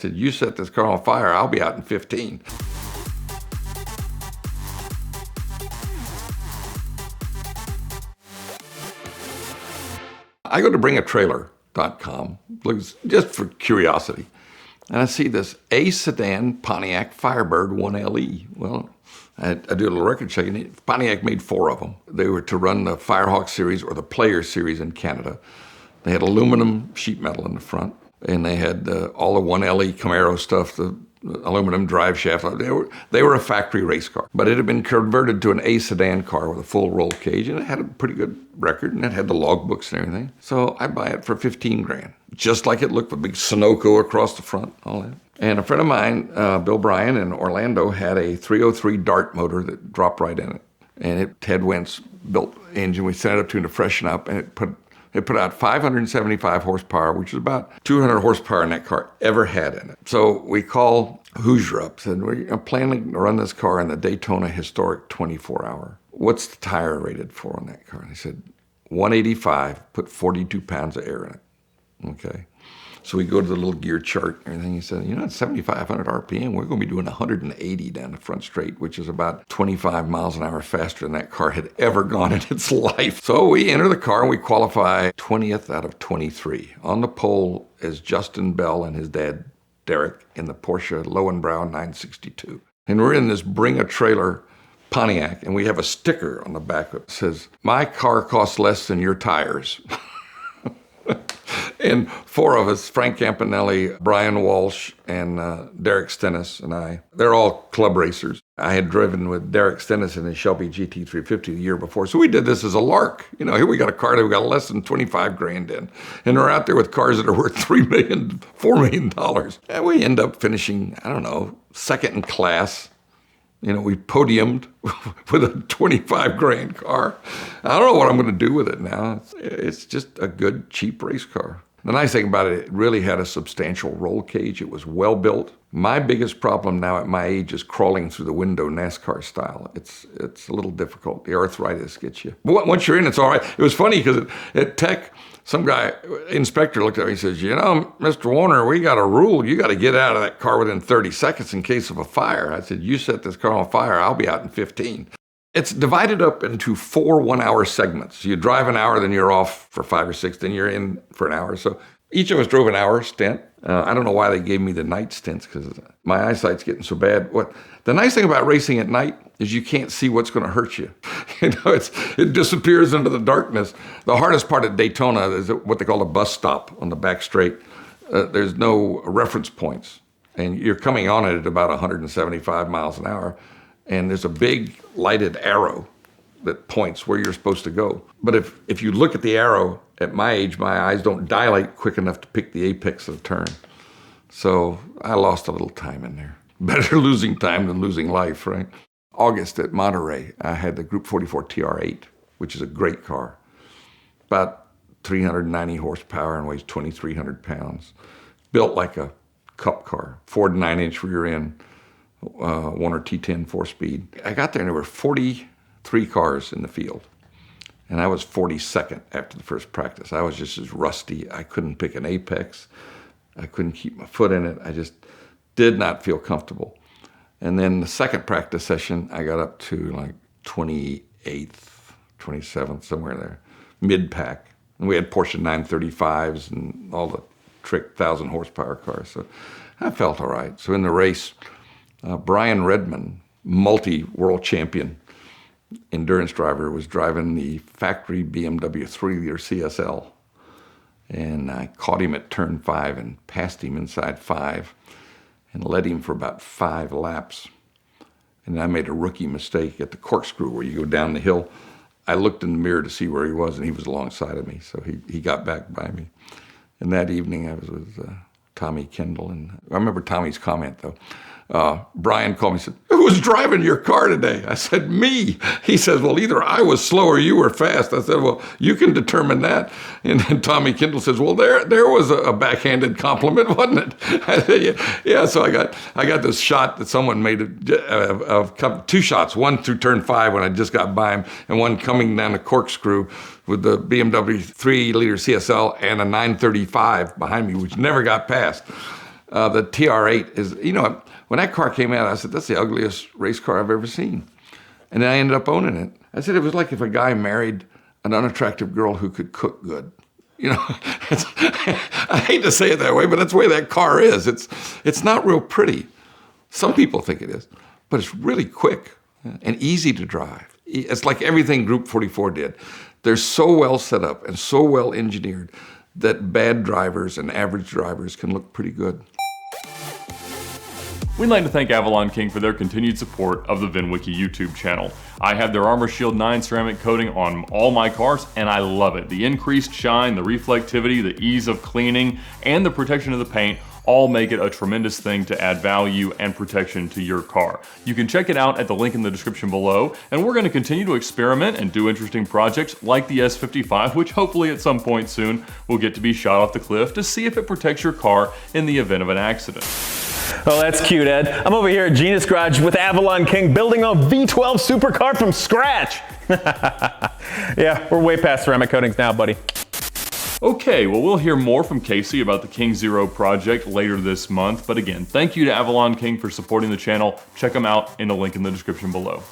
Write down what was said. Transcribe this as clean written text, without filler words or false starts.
said, you set this car on fire, I'll be out in 15. I go to bringatrailer.com, just for curiosity, and I see this A sedan Pontiac Firebird 1LE. Well, I do a little record checking. Pontiac made 4 of them. They were to run the Firehawk series or the Player series in Canada. They had aluminum sheet metal in the front, and they had all the 1LE Camaro stuff, the aluminum drive shaft. They were a factory race car, but it had been converted to an A sedan car with a full roll cage, and it had a pretty good record, and it had the logbooks and everything. So I buy it for $15,000, just like it looked, with big Sunoco across the front, all that. And a friend of mine, Bill Bryan in Orlando, had a 303 Dart motor that dropped right in it, and it Ted Wentz built engine. We sent it up to him to freshen up, and it put out 575 horsepower, which is about 200 horsepower in that car ever had in it. So we call Hoosier up, said, we're planning to run this car in the Daytona Historic 24-hour. What's the tire rated for on that car? And he said, 185, put 42 pounds of air in it. Okay. So we go to the little gear chart and everything. He said, at 7,500 RPM, we're going to be doing 180 down the front straight, which is about 25 miles an hour faster than that car had ever gone in its life. So we enter the car and we qualify 20th out of 23. On the pole is Justin Bell and his dad, Derek, in the Porsche Lowenbrau 962. And we're in this Bring a Trailer Pontiac, and we have a sticker on the back that says, my car costs less than your tires. And 4 of us, Frank Campanelli, Brian Walsh, and Derek Stennis and I, they're all club racers. I had driven with Derek Stennis in his Shelby GT350 the year before. So we did this as a lark. Here we got a car that we got less than $25,000 in. And we're out there with cars that are worth $3 million, $4 million. And we end up finishing, second in class. We podiumed with a $25,000 car. I don't know what I'm going to do with it now. It's just a good, cheap race car. The nice thing about it really had a substantial roll cage. It was well built. My biggest problem now at my age is crawling through the window NASCAR style. It's a little difficult. The arthritis gets you. But once you're in, it's all right. It was funny because at Tech, some guy, inspector, looked at me and says, Mr. Warner, we got a rule. You got to get out of that car within 30 seconds in case of a fire. I said, you set this car on fire, I'll be out in 15. It's divided up into 4 one-hour segments. You drive an hour, then you're off for 5 or 6, then you're in for an hour. So each of us drove an hour stint. I don't know why they gave me the night stints, because my eyesight's getting so bad. The nice thing about racing at night is you can't see what's going to hurt you. It disappears into the darkness. The hardest part at Daytona is what they call a bus stop on the back straight. There's no reference points, and you're coming on it at about 175 miles an hour. And there's a big lighted arrow that points where you're supposed to go. But if you look at the arrow, at my age, my eyes don't dilate quick enough to pick the apex of the turn. So I lost a little time in there. Better losing time than losing life, right? August at Monterey, I had the Group 44 TR8, which is a great car. About 390 horsepower and weighs 2,300 pounds. Built like a cup car, Ford 9-inch rear end. Warner T10 4-speed. I got there and there were 43 cars in the field. And I was 42nd after the first practice. I was just as rusty. I couldn't pick an apex. I couldn't keep my foot in it. I just did not feel comfortable. And then the second practice session, I got up to like 28th, 27th, somewhere there, mid-pack. And we had Porsche 935s and all the trick 1,000 horsepower cars. So I felt all right. So in the race, Brian Redman, multi-world champion endurance driver, was driving the factory BMW 3-liter CSL. And I caught him at turn 5 and passed him inside 5 and led him for about 5 laps. And I made a rookie mistake at the corkscrew where you go down the hill. I looked in the mirror to see where he was, and he was alongside of me. So he got back by me. And that evening I was with Tommy Kendall. And I remember Tommy's comment, though. Brian called me and said, who was driving your car today? I said, me. He says, well, either I was slow or you were fast. I said, well, you can determine that. And then Tommy Kendall says, well, there was a backhanded compliment, wasn't it? I said, yeah. So I got this shot that someone made of 2 shots, one through turn 5 when I just got by him, and one coming down the corkscrew with the BMW 3-liter CSL and a 935 behind me, which never got past. The TR8 is, when that car came out, I said, that's the ugliest race car I've ever seen. And then I ended up owning it. I said it was like if a guy married an unattractive girl who could cook good. I hate to say it that way, but that's the way that car is. It's not real pretty. Some people think it is, but it's really quick and easy to drive. It's like everything Group 44 did. They're so well set up and so well engineered that bad drivers and average drivers can look pretty good. We'd like to thank AvalonKing for their continued support of the VinWiki YouTube channel. I have their Armor Shield 9 ceramic coating on all my cars, and I love it. The increased shine, the reflectivity, the ease of cleaning, and the protection of the paint all make it a tremendous thing to add value and protection to your car. You can check it out at the link in the description below, and we're going to continue to experiment and do interesting projects like the S55, which hopefully at some point soon will get to be shot off the cliff to see if it protects your car in the event of an accident. Oh, that's cute, Ed. I'm over here at Gina's Garage with AvalonKing building a V12 supercar from scratch. Yeah, we're way past ceramic coatings now, buddy. Okay, well, we'll hear more from Casey about the King Zero project later this month. But again, thank you to AvalonKing for supporting the channel. Check them out in the link in the description below.